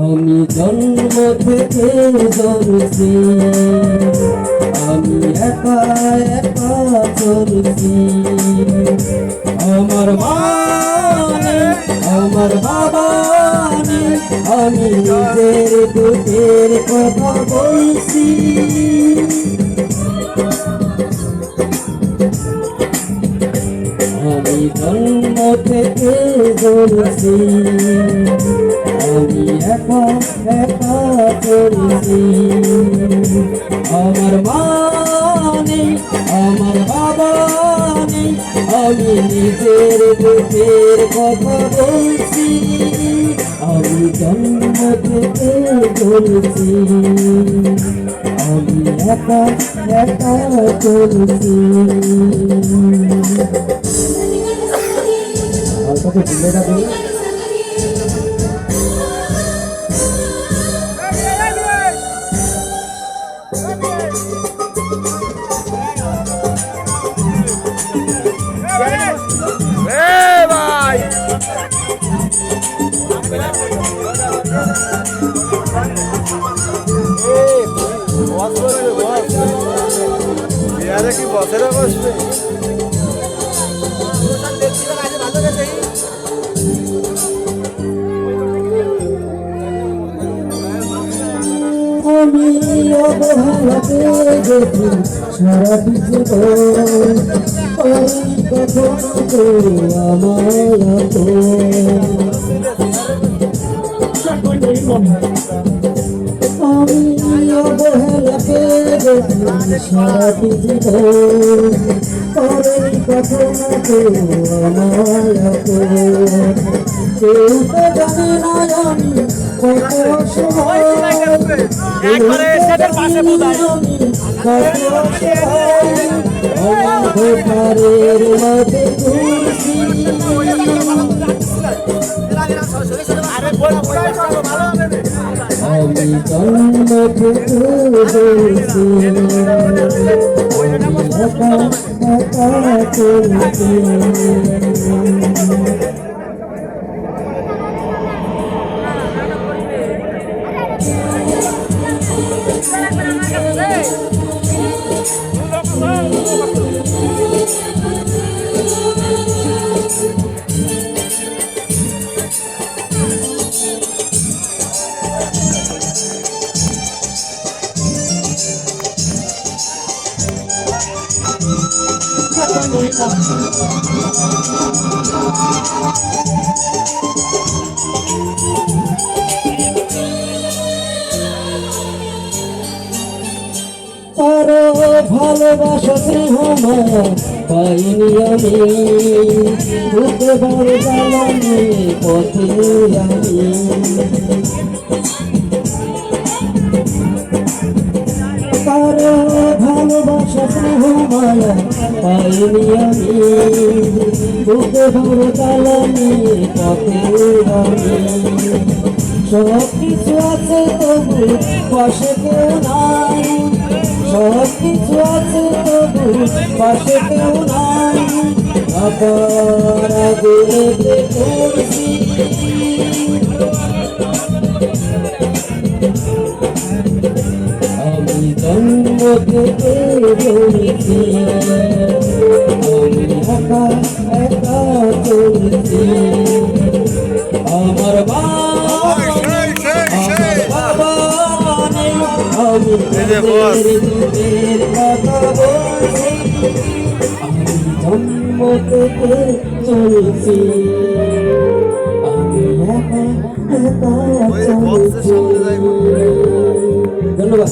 আমি জন্ম থেকে জ্বলছি, আমি একা একা চলছি। আমার মা নেই, আমার বাবা নেই, আমি নিজের দুঃখের কথা বলছি। আমি জন্ম থেকে জ্বলছি, আমি একা একা চলছি। আমার মা নেই, আমার বাবা নেই, আমি নিজের দুঃখের কথা বলছি। আমি জন্ম থেকে চলছি, আমি একা একা চলছি। আর তোকে ভুলে যাবে কি বছরে বসবে? আমি অবহেলাতে গেছি সারা জীবন, কখনো তো আমি অবহেলাতে গেছি সারা জীবন, কখনো তো কেউ তো জানে না আমি কত সময় অন্ধকারের মাঝে ঘুরছি। আমি জন্ম থেকে বলছি, একা একা চলছি। তারা ভালোবাসা স্নেহ মায়া পাইনি আমি, বুকে বড় জ্বালানি পথে আমি। তারা ভালোবাসা স্নেহ মায়া পাইনি আমি, বুকে বড় জ্বালানি পথে আমি। সব কিছু আছে তবু পাশে কেউ নাই, সব কিছু আছে তবু পাশে কেউ নাই। আবার আগে করছি, আমি জন্ম থেকে বলছি, আমি একা একা চলছি। আমার মা আমার বাবা নেই, আমি নিজের কথা বলছি। আমি জন্ম থেকে চলছি, আমি একা একা চলছি। ধন্যবাদ।